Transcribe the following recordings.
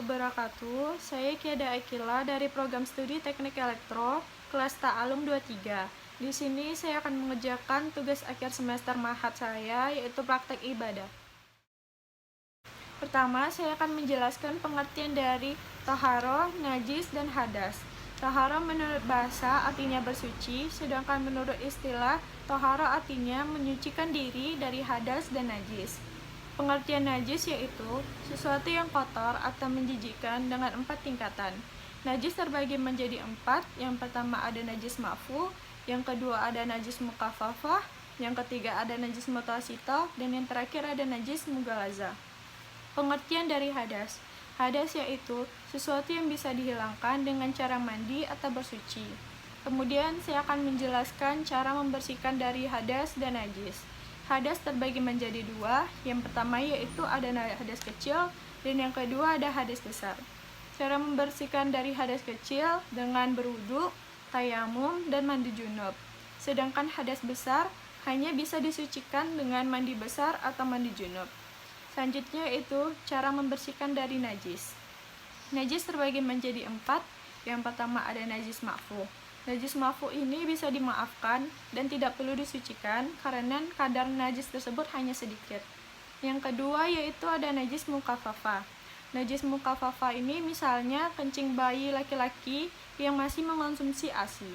wabarakatuh. Saya Kiada Akila dari program studi Teknik Elektro, kelas Ta'alum 23. Di sini saya akan mengerjakan tugas akhir semester Mahat saya, yaitu praktek ibadah. Pertama, saya akan menjelaskan pengertian dari toharoh, najis, dan hadas. Toharoh menurut bahasa artinya bersuci, sedangkan menurut istilah, toharoh artinya menyucikan diri dari hadas dan najis. Pengertian najis yaitu sesuatu yang kotor atau menjijikkan dengan 4 tingkatan. Najis terbagi menjadi 4. Yang pertama ada najis ma'fu, yang kedua ada najis mukaffafah, yang ketiga ada najis mutawasithah, dan yang terakhir ada najis mughalazah. Pengertian dari hadas. Hadas yaitu sesuatu yang bisa dihilangkan dengan cara mandi atau bersuci. Kemudian saya akan menjelaskan cara membersihkan dari hadas dan najis. Hadas terbagi menjadi 2. Yang pertama yaitu ada hadas kecil, dan yang kedua ada hadas besar. Cara membersihkan dari hadas kecil dengan berwudu, tayamum, dan mandi junub. Sedangkan hadas besar hanya bisa disucikan dengan mandi besar atau mandi junub. Selanjutnya itu cara membersihkan dari najis. Najis terbagi menjadi 4. Yang pertama ada najis ma'fu. Najis ma'fu ini bisa dimaafkan dan tidak perlu disucikan karena kadar najis tersebut hanya sedikit. Yang kedua yaitu ada najis mukaffafah. Najis mukaffafah ini misalnya kencing bayi laki-laki yang masih mengonsumsi ASI.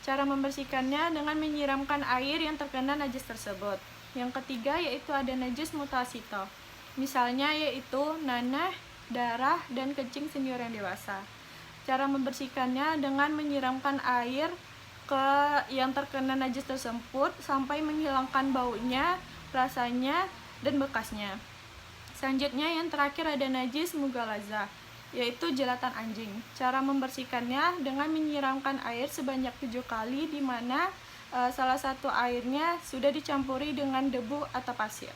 Cara membersihkannya dengan menyiramkan air yang terkena najis tersebut. Yang ketiga yaitu ada najis mutawasithah. Misalnya yaitu nanah, darah, dan kencing senior yang dewasa. Cara membersihkannya dengan menyiramkan air ke yang terkena najis tersebut sampai menghilangkan baunya, rasanya, dan bekasnya. Selanjutnya yang terakhir ada najis mughalazah, yaitu jelatan anjing. Cara membersihkannya dengan menyiramkan air sebanyak 7 kali, di mana salah satu airnya sudah dicampuri dengan debu atau pasir.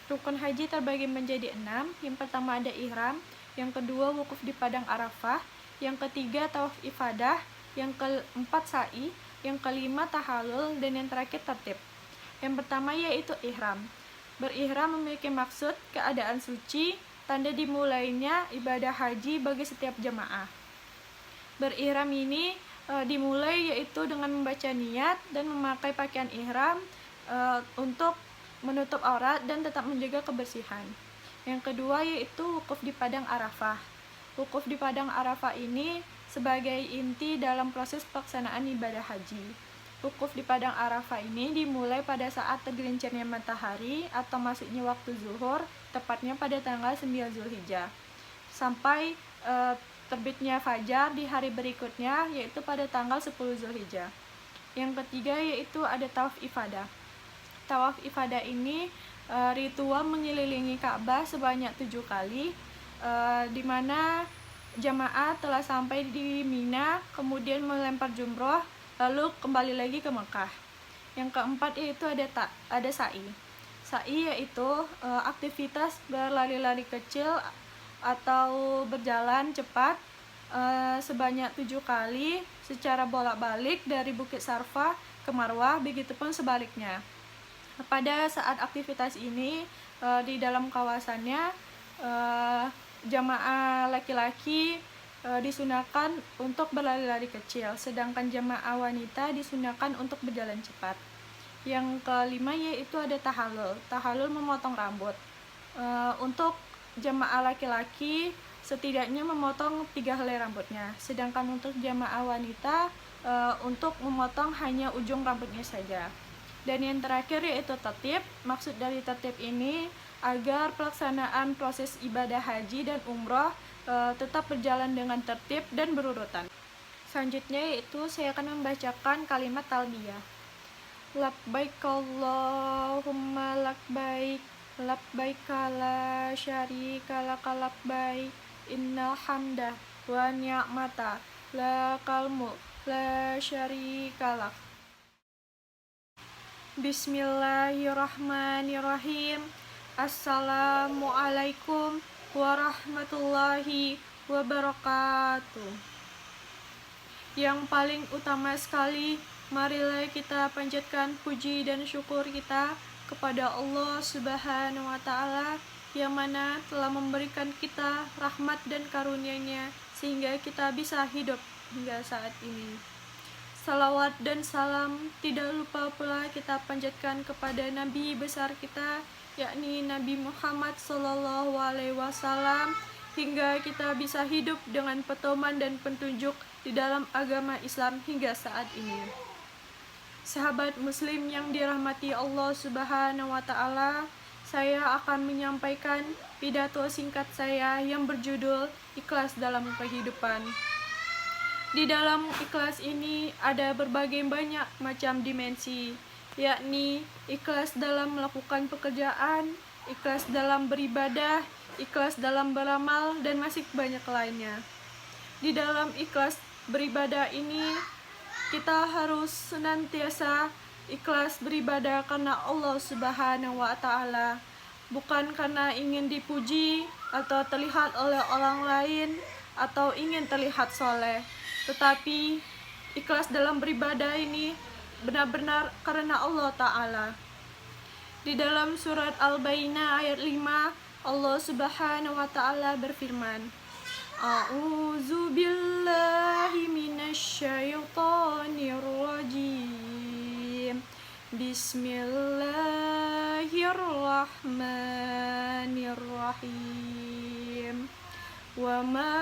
Rukun haji terbagi menjadi 6. Yang pertama ada ihram, yang kedua wukuf di padang Arafah, yang ketiga tawaf ifadah, yang keempat sa'i, yang kelima tahallul, dan yang terakhir tertib. Yang pertama yaitu ihram. Berihram memiliki maksud keadaan suci, tanda dimulainya ibadah haji bagi setiap jemaah. Berihram ini dimulai yaitu dengan membaca niat dan memakai pakaian ihram untuk menutup aurat dan tetap menjaga kebersihan. Yang kedua yaitu wukuf di padang Arafah. Wukuf di padang Arafah ini sebagai inti dalam proses pelaksanaan ibadah haji. Wukuf di padang Arafah ini dimulai pada saat tergelincirnya matahari atau masuknya waktu zuhur, tepatnya pada tanggal 9 Zulhijjah, sampai terbitnya fajar di hari berikutnya, yaitu pada tanggal 10 Zulhijjah. Yang ketiga yaitu ada tawaf ifadah. Tawaf ifadah ini ritual mengelilingi Ka'bah sebanyak 7 kali, di mana jamaah telah sampai di Mina, kemudian melempar jumroh, lalu kembali lagi ke Mekah. Yang keempat yaitu ada sa'i. Sa'i yaitu aktivitas berlari-lari kecil atau berjalan cepat sebanyak 7 kali secara bolak-balik dari Bukit Sarfa ke Marwah, begitupun sebaliknya. Pada saat aktivitas ini di dalam kawasannya jamaah laki-laki disunahkan untuk berlari-lari kecil, sedangkan jamaah wanita disunahkan untuk berjalan cepat. Yang kelima yaitu ada tahallul. Tahallul memotong rambut. Untuk jamaah laki-laki setidaknya memotong 3 helai rambutnya, sedangkan untuk jamaah wanita untuk memotong hanya ujung rambutnya saja. Dan yang terakhir yaitu tertib. Maksud dari tertib ini agar pelaksanaan proses ibadah haji dan umroh tetap berjalan dengan tertib dan berurutan. Selanjutnya yaitu saya akan membacakan kalimat talbiyah. Labbaik Allahumma labbaik, labbaik la syarika laka labbaik, innal hamda wa ni'mata lakal mulk la syarika lak. Bismillahirrahmanirrahim. Assalamualaikum warahmatullahi wabarakatuh. Yang paling utama sekali, marilah kita panjatkan puji dan syukur kita kepada Allah Subhanahu wa Ta'ala yang mana telah memberikan kita rahmat dan karunia-Nya sehingga kita bisa hidup hingga saat ini. Salawat dan salam tidak lupa pula kita panjatkan kepada Nabi besar kita, yakni Nabi Muhammad SAW, hingga kita bisa hidup dengan pedoman dan petunjuk di dalam agama Islam hingga saat ini. Sahabat muslim yang dirahmati Allah Subhanahu wa Ta'ala, saya akan menyampaikan pidato singkat saya yang berjudul Ikhlas dalam Kehidupan. Di dalam ikhlas ini ada berbagai banyak macam dimensi, yakni ikhlas dalam melakukan pekerjaan, ikhlas dalam beribadah, ikhlas dalam beramal, dan masih banyak lainnya. Di dalam ikhlas beribadah ini, kita harus senantiasa ikhlas beribadah karena Allah Subhanahu wa Ta'ala, bukan karena ingin dipuji atau terlihat oleh orang lain atau ingin terlihat soleh, tetapi ikhlas dalam beribadah ini benar-benar karena Allah Ta'ala. Di dalam surat Al-Baqarah ayat 5, Allah Subhanahu wa Ta'ala berfirman, A'udzu billahi minasyaitonir rajim. Bismillahirrahmanirrahim. Wa ma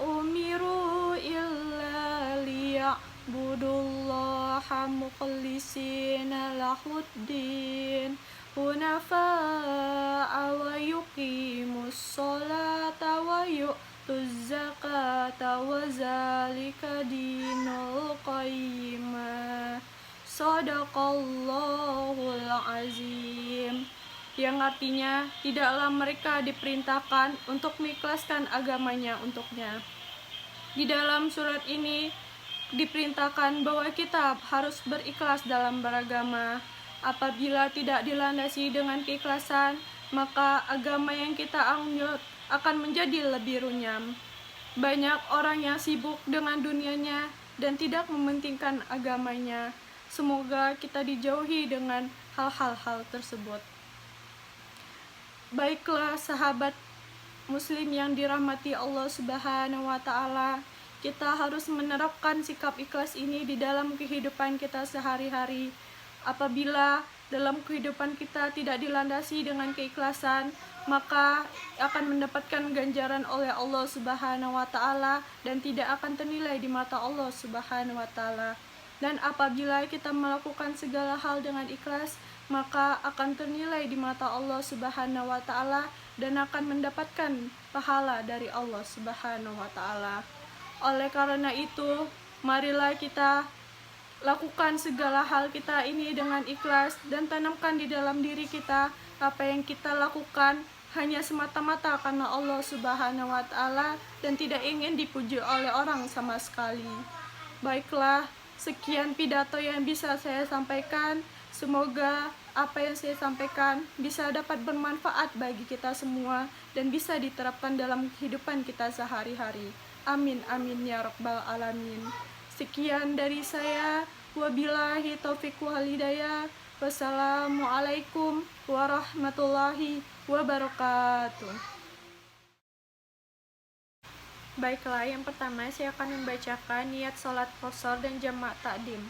umiru illa liya'budullaha mukhlisina lahuddin hunafa'a wa yuqimus sholata wa yu'tuz zakata wa zalika dinul qayyimah. Shadaqallahul azim. Yang artinya tidaklah mereka diperintahkan untuk mengikhlaskan agamanya untuknya. Di dalam surat ini diperintahkan bahwa kita harus berikhlas dalam beragama. Apabila tidak dilandasi dengan keikhlasan, maka agama yang kita anut akan menjadi lebih runyam. Banyak orang yang sibuk dengan dunianya dan tidak mementingkan agamanya. Semoga kita dijauhi dengan hal-hal tersebut. Baiklah sahabat muslim yang dirahmati Allah Subhanahu wa Ta'ala, kita harus menerapkan sikap ikhlas ini di dalam kehidupan kita sehari-hari. Apabila dalam kehidupan kita tidak dilandasi dengan keikhlasan, maka akan mendapatkan ganjaran oleh Allah Subhanahu wa Ta'ala dan tidak akan ternilai di mata Allah Subhanahu wa Ta'ala. Dan apabila kita melakukan segala hal dengan ikhlas, maka akan ternilai di mata Allah Subhanahu wa Ta'ala dan akan mendapatkan pahala dari Allah Subhanahu wa Ta'ala. Oleh karena itu, marilah kita lakukan segala hal kita ini dengan ikhlas dan tanamkan di dalam diri kita apa yang kita lakukan hanya semata-mata karena Allah Subhanahu wa Ta'ala dan tidak ingin dipuji oleh orang sama sekali. Baiklah, sekian pidato yang bisa saya sampaikan. Semoga apa yang saya sampaikan bisa dapat bermanfaat bagi kita semua dan bisa diterapkan dalam kehidupan kita sehari-hari. Amin, amin ya rabbal alamin. Sekian dari saya. Wabillahi taufiq wal hidayah. Wassalamualaikum warahmatullahi wabarakatuh. Baiklah, yang pertama saya akan membacakan niat sholat qashar dan jamak takdim.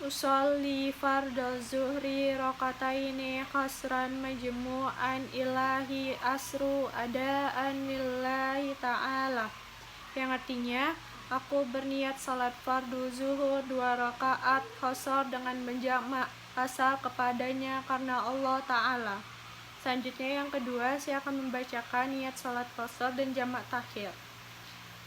Usolli fardhu zuhri raqataini qasran majmu'an ilahi asru adaan lillahi ta'ala. Yang artinya, aku berniat salat fardu zuhur 2 rakaat qashar dengan menjamak asar kepadanya karena Allah Ta'ala. Selanjutnya yang kedua, saya akan membacakan niat salat qashar dan jamak takhir.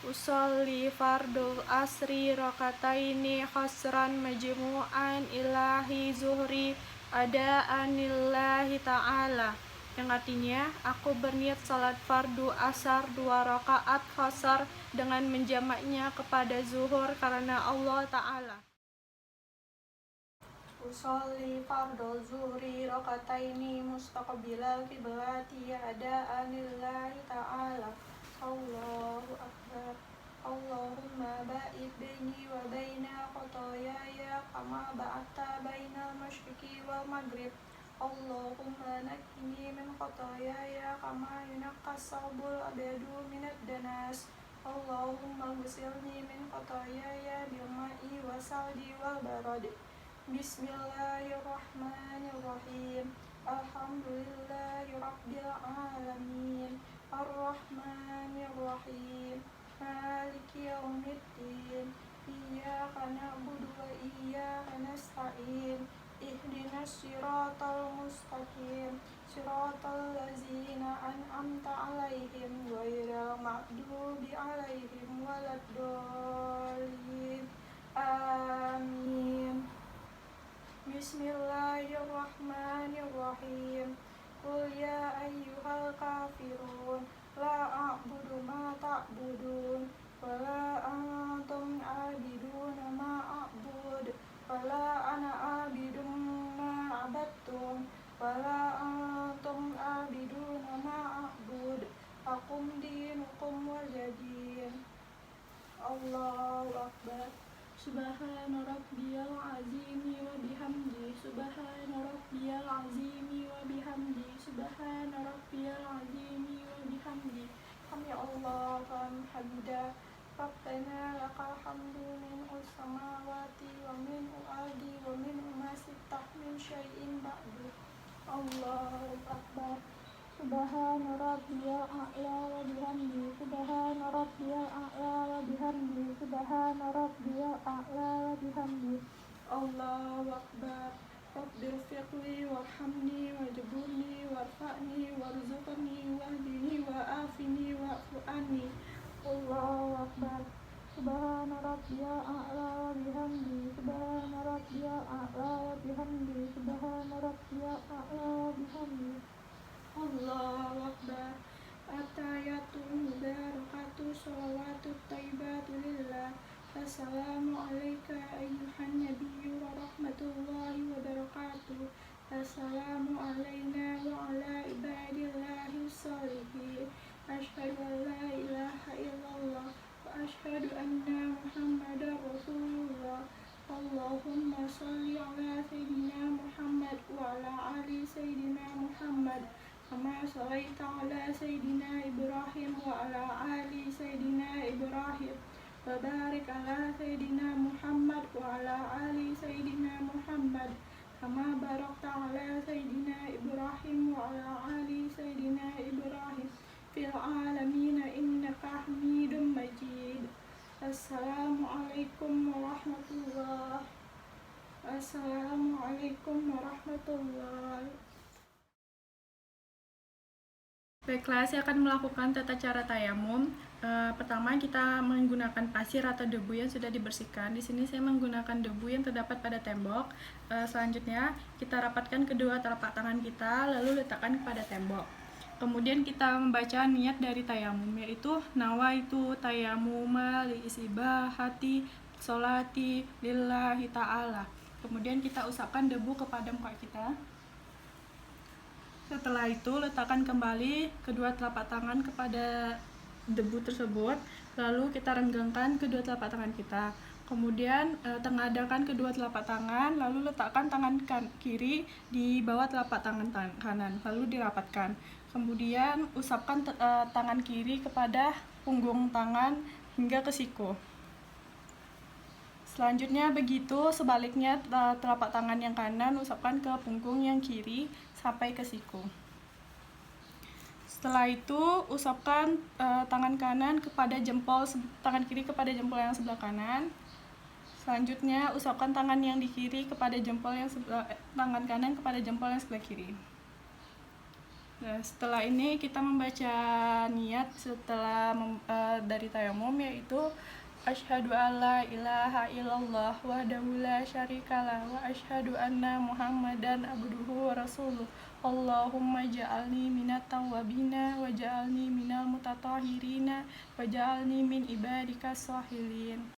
Usolli fardul asri raqataini qasran majmu'an ilahi zuhri ada'anillahi ta'ala. Yang artinya, aku berniat salat fardu asar 2 rakaat qashar dengan menjamaknya kepada zuhur karena Allah Ta'ala. Usolli fardul zuhri raqataini mustaqbilal qiblati ada'anillahi ta'ala. Allahu Akbar. Allahumma ba'id baini wa baina khotoyaya kama ba'atta bainal masyriqi wal maghrib. Allahumma naqqini min khataayaya kama yunaqqa as-sawbul abyadu minad danas. Allahumma ghsilni min khataayaya bil ma'i wasalji wal barad. Bismillahirrahmanirrahim. Alhamdulillahi rabbil alamin. Ar-rahmanirrahim. Maliki yaumiddin. Iyyaka na'budu wa iyyaka nasta'in. Ihdinas siratal mustaqim. Siratal ladzina an'amta 'alaihim ghairil maghdubi 'alaihim waladdallin. Amin. Bismillahirrahmanirrahim. Qul ya ayyuhal kafirun la a'budu ma ta'budun wa la antum 'abiduna ma a'bud wa la ana 'abidum ma 'abadtum wa la antum 'abiduna ma a'bud. Lakum dinukum waliyadin. Allahu akbar. Subhana rabbiyal azimi wa bihamdi. Subhana rabbiyal azimi wa bihamdi. Subhana rabbiyal azimi wa bihamdi. Sami Allah wa hamida. Rabbana lakal hamdu minhu samawati wa minhu ardi wa minhu ma sittah min syai'in ba'du. Allahu akbar. Subhana rabbiyal a'la wa bihamdi. Subhana rabbiyal a'la wa bihamdi. Subhana rabbiyal a'la wa bihamdi. Allahu akbar. Rabbighfirli warhamni wajburni warfa'ni warzuqni wahdini wa'afini wa'fu anni. Allahu akbar. Subhana rabbiyal a'la wa bihamdi. Subhana rabbiyal a'la wa bihamdi. Subhana rabbiyal a'la wa bihamdi. Allahu akbar. Atayatu mubarakatu sholawatu tayyibatu lillah. Assalamu alayka ayyuhan nabiyyu wa rahmatullahi wa barakatuh. Assalamu alayna wa ala ibadillahi sholihin. Asyhadu an la ilaha illallah wa asyhadu anna muhammadar rasulullah. Allahumma sholli ala sayyidina Muhammad wa ala ali sayyidina Muhammad kama shallaita ala sayyidina Ibrahim wa ala ali sayyidina Ibrahim wa barik ala sayyidina Muhammad wa ala ali sayyidina Muhammad kama barakta ala sayyidina Ibrahim wa ala ali sayyidina Ibrahim fil alamin innaka Hamidum Majid. Assalamualaikum warahmatullahi. Assalamualaikum warahmatullahi. Baiklah, saya akan melakukan tata cara tayamum. Pertama, kita menggunakan pasir atau debu yang sudah dibersihkan. Di sini saya menggunakan debu yang terdapat pada tembok. Selanjutnya, kita rapatkan kedua telapak tangan kita, lalu letakkan kepada tembok. Kemudian kita membaca niat dari tayamum, yaitu nawaitu tayamuma li isibahati sholati lillahi ta'ala. Kemudian kita usapkan debu kepada muka kita. Setelah itu, letakkan kembali kedua telapak tangan kepada debu tersebut, lalu kita renggangkan kedua telapak tangan kita. Kemudian tengadakan kedua telapak tangan, lalu letakkan tangan kiri di bawah telapak tangan kanan, lalu dirapatkan. Kemudian usapkan tangan kiri kepada punggung tangan hingga ke siku. Selanjutnya begitu, sebaliknya telapak tangan yang kanan usapkan ke punggung yang kiri sampai ke siku. Setelah itu usapkan tangan kiri kepada jempol yang sebelah kanan. Selanjutnya usapkan tangan yang di kiri kepada tangan kanan kepada jempol yang sebelah kiri. Nah, setelah ini kita membaca niat dari tayamum, yaitu asyhadu alla ilaha illallah wahdahu la syarikalah wa asyhadu anna muhammadan abduhu wa rasuluh. Allahumma ja'alni minat tawwabina wa ja'alni minal mutatahhirina wa ja'alni min ibadika sholihin.